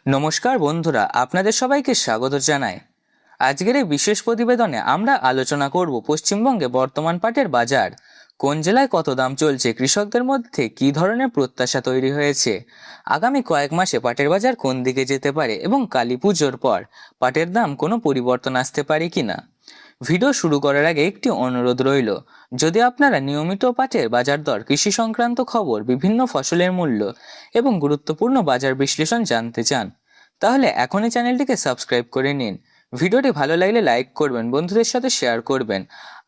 নমস্কার বন্ধুরা, আপনাদের সবাইকে স্বাগত জানাই। আজকের এই বিশেষ প্রতিবেদনে আমরা আলোচনা করব পশ্চিমবঙ্গে বর্তমান পাটের বাজার, কোন জেলায় কত দাম চলছে, কৃষকদের মধ্যে কী ধরনের প্রত্যাশা তৈরি হয়েছে, আগামী কয়েক মাসে পাটের বাজার কোন দিকে যেতে পারে এবং কালী পুজোর পর পাটের দাম কোনো পরিবর্তন আসতে পারে কিনা। ভিডিও শুরু করার আগে একটি অনুরোধ রইল, যদি আপনারা নিয়মিত পাটের বাজার দর, কৃষি সংক্রান্ত খবর, বিভিন্ন ফসলের মূল্য এবং গুরুত্বপূর্ণ বাজার বিশ্লেষণ জানতে চান, তাহলে এখনই চ্যানেলটিকে সাবস্ক্রাইব করে নিন। ভিডিওটি ভালো লাগলে লাইক করবেন, বন্ধুদের সাথে শেয়ার করবেন,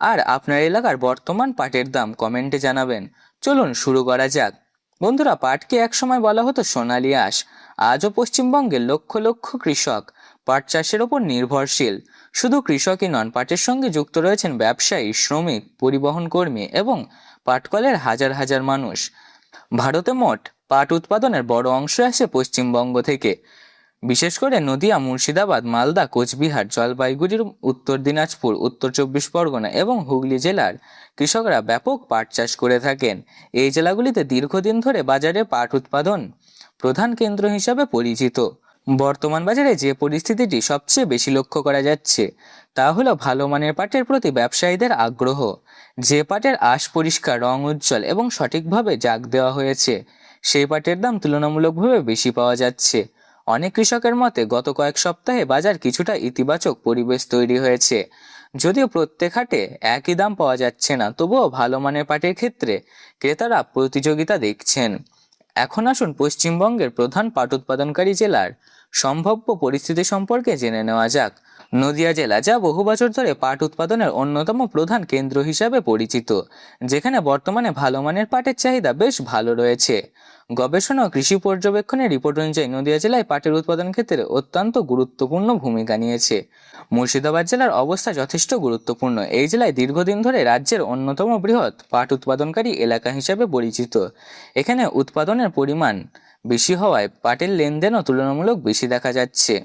আর আপনার এলাকার বর্তমান পাটের দাম কমেন্টে জানাবেন। চলুন শুরু করা যাক। বন্ধুরা, পাটকে একসময় বলা হতো সোনালী আঁশ। আজও পশ্চিমবঙ্গের লক্ষ লক্ষ কৃষক পাট চাষের ওপর নির্ভরশীল। শুধু কৃষকই নন, পাটের সঙ্গে যুক্ত রয়েছেন ব্যবসায়ী, শ্রমিক, পরিবহন কর্মী এবং পাটকলের হাজার হাজার মানুষ। ভারতে মোট পাট উৎপাদনের বড় অংশ আসে পশ্চিমবঙ্গ থেকে। বিশেষ করে নদিয়া, মুর্শিদাবাদ, মালদা, কোচবিহার, জলপাইগুড়ির, উত্তর দিনাজপুর, উত্তর চব্বিশ পরগনা এবং হুগলি জেলার কৃষকরা ব্যাপক পাট চাষ করে থাকেন। এই জেলাগুলিতে দীর্ঘদিন ধরে বাজারে পাট উৎপাদন প্রধান কেন্দ্র হিসাবে পরিচিত। বর্তমান বাজারে যে পরিস্থিতিটি সবচেয়ে বেশি লক্ষ্য করা যাচ্ছে তা হলো ভালো মানের পাটের প্রতি ব্যবসায়ীদের আগ্রহ। যে পাটের আঁশ পরিষ্কার, রং উজ্জ্বল এবং সঠিকভাবে জাগ দেওয়া হয়েছে, সেই পাটের দাম তুলনামূলকভাবে বেশি পাওয়া যাচ্ছে। অনেক কৃষকের মতে গত কয়েক সপ্তাহে বাজার কিছুটা ইতিবাচক পরিবেশ তৈরি হয়েছে। যদিও প্রত্যেক হাটে একই দাম পাওয়া যাচ্ছে না, তবুও ভালো মানের পাটের ক্ষেত্রে ক্রেতারা প্রতিযোগিতা দেখছেন। এখন আসুন পশ্চিমবঙ্গের প্রধান পাট উৎপাদনকারী জেলার সম্ভাব্য পরিস্থিতি সম্পর্কে জেনে নেওয়া যাক। নদিয়া জেলা, যা বহু বছর ধরে পাট উৎপাদনের অন্যতম প্রধান কেন্দ্র হিসাবে পরিচিত, যেখানে বর্তমানে ভালো মানের পাটের চাহিদা বেশ ভালো রয়েছে। গবেষণা ও কৃষি পর্যবেক্ষণের রিপোর্ট অনুযায়ী নদিয়া জেলায় পাটের উৎপাদন ক্ষেত্রে অত্যন্ত গুরুত্বপূর্ণ ভূমিকা নিয়েছে। মুর্শিদাবাদ জেলার অবস্থা যথেষ্ট গুরুত্বপূর্ণ। এই জেলায় দীর্ঘদিন ধরে রাজ্যের অন্যতম বৃহৎ পাট উৎপাদনকারী এলাকা হিসাবে পরিচিত। এখানে উৎপাদনের পরিমাণ বেশি হওয়ায় পাটের লেনদেনও তুলনামূলক বেশি দেখা যাচ্ছে।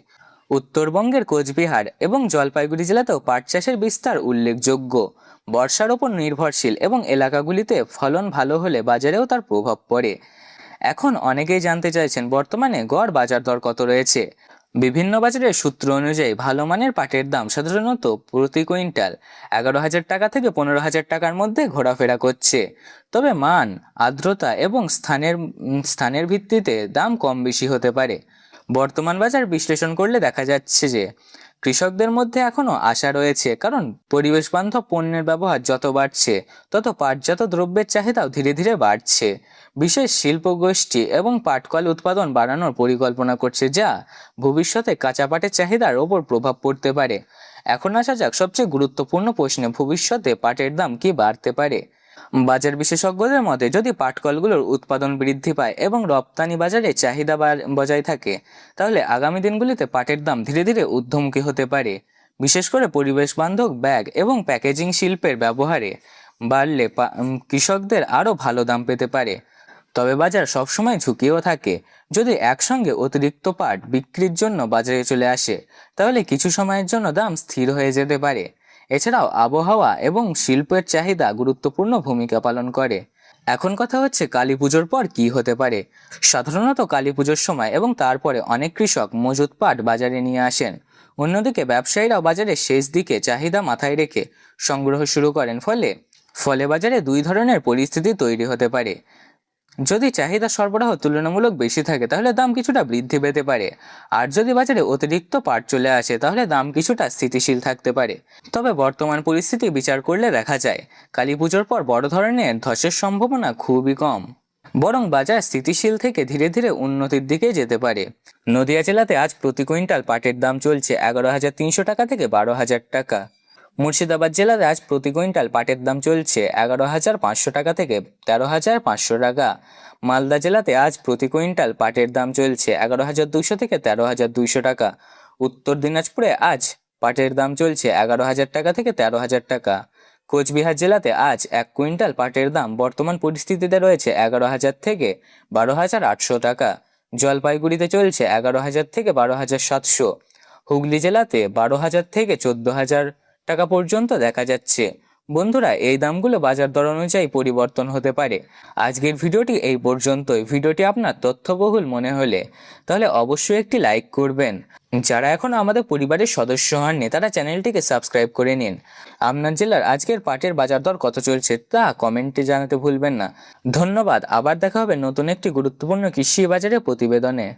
উত্তরবঙ্গের কোচবিহার এবং জলপাইগুড়ি জেলাতেও পাট চাষের বিস্তার উল্লেখযোগ্য। বর্ষার ওপর নির্ভরশীল এবং এলাকাগুলিতে ফলন ভালো হলে বাজারেও তার প্রভাব পড়ে। এখন অনেকেই জানতে চাইছেন বর্তমানে গড় বাজার দর কত রয়েছে। বিভিন্ন বাজারের সূত্র অনুযায়ী ভালো মানের পাটের দাম সাধারণত প্রতি কুইন্টাল 11,000 টাকা থেকে 15,000 টাকার মধ্যে ঘোরাফেরা করছে। তবে মান, আর্দ্রতা এবং স্থানের ভিত্তিতে দাম কম বেশি হতে পারে। বর্তমান বাজার বিশ্লেষণ করলে দেখা যাচ্ছে যে কৃষকদের মধ্যে এখনও আশা রয়েছে, কারণ পরিবেশ বান্ধব পণ্যের ব্যবহার যত বাড়ছে, তত পাটজাত দ্রব্যের চাহিদাও ধীরে ধীরে বাড়ছে। বিশেষ শিল্প গোষ্ঠী এবং পাটকল উৎপাদন বাড়ানোর পরিকল্পনা করছে, যা ভবিষ্যতে কাঁচা পাটের চাহিদার ওপর প্রভাব পড়তে পারে। এখন আসা যাক সবচেয়ে গুরুত্বপূর্ণ প্রশ্নে, ভবিষ্যতে পাটের দাম কি বাড়তে পারে। বাজার বিশেষজ্ঞদের মতে, যদি পাটকলগুলোর উৎপাদন বৃদ্ধি পায় এবং রপ্তানি বাজারে চাহিদা বজায় থাকে, তাহলে আগামী দিনগুলিতে পাটের দাম ধীরে ধীরে ঊর্ধ্বমুখী হতে পারে। বিশেষ করে পরিবেশ বান্ধব ব্যাগ এবং প্যাকেজিং শিল্পের ব্যবহারে বাড়লে কৃষকদের আরও ভালো দাম পেতে পারে। তবে বাজার সবসময় ঝুঁকিও থাকে। যদি একসঙ্গে অতিরিক্ত পাট বিক্রির জন্য বাজারে চলে আসে, তাহলে কিছু সময়ের জন্য দাম স্থির হয়ে যেতে পারে। এছাড়াও আবহাওয়া এবং শিল্পের চাহিদা গুরুত্বপূর্ণ ভূমিকা পালন করে। এখন কথা হচ্ছে কালী পুজোর পর কি হতে পারে। সাধারণত কালী পুজোর সময় এবং তারপরে অনেক কৃষক মজুত পাট বাজারে নিয়ে আসেন। অন্যদিকে ব্যবসায়ীরাও বাজারের শেষ দিকে চাহিদা মাথায় রেখে সংগ্রহ শুরু করেন। ফলে বাজারে দুই ধরনের পরিস্থিতি তৈরি হতে পারে। যদি চাহিদা সরবরাহ তুলনামূলক বেশি থাকে, তাহলে দাম কিছুটা বৃদ্ধি পেতে পারে। আর যদি বাজারে অতিরিক্ত পাট চলে আসে, তাহলে দাম কিছুটা স্থিতিশীল থাকতে পারে। তবে বর্তমান পরিস্থিতি বিচার করলে দেখা যায় কালী পুজোর পর বড় ধরনের ধসের সম্ভাবনা খুবই কম, বরং বাজার স্থিতিশীল থেকে ধীরে ধীরে উন্নতির দিকে যেতে পারে। নদিয়া জেলাতে আজ প্রতি কুইন্টাল পাটের দাম চলছে 11,300 টাকা থেকে 12,000 টাকা। মুর্শিদাবাদ জেলাতে আজ প্রতি কুইন্টাল পাটের দাম চলছে 11,500 টাকা থেকে 13,500 টাকা। মালদা জেলাতে আজ প্রতি কুইন্টাল পাটের দাম চলছে 11,200 থেকে 13,200 টাকা। উত্তর দিনাজপুরে আজ পাটের দাম চলছে 11,000 টাকা থেকে 13,000 টাকা। কোচবিহার জেলাতে আজ 1 কুইন্টাল পাটের দাম বর্তমান পরিস্থিতিতে রয়েছে 11,000 থেকে 12,800 টাকা। জলপাইগুড়িতে চলছে 11,000 থেকে 12,700। হুগলি জেলাতে 12,000 থেকে 14,000 টাকা পর্যন্ত দেখা যাচ্ছে। বন্ধুরা, এই দামগুলো বাজার দর অনুযায়ী পরিবর্তন হতে পারে। আজকের ভিডিওটি এই পর্যন্তই। ভিডিওটি আপনার তথ্যবহুল মনে হলে তাহলে অবশ্যই একটি লাইক করবেন। যারা এখনো আমাদের পরিবারের সদস্য হননি তারা চ্যানেলটিকে সাবস্ক্রাইব করে নিন। আপনার জেলার আজকের পাটের বাজার দর কত চলছে তা কমেন্টে জানাতে ভুলবেন না। ধন্যবাদ। আবার দেখা হবে নতুন একটি গুরুত্বপূর্ণ কৃষি বাজারের প্রতিবেদনে।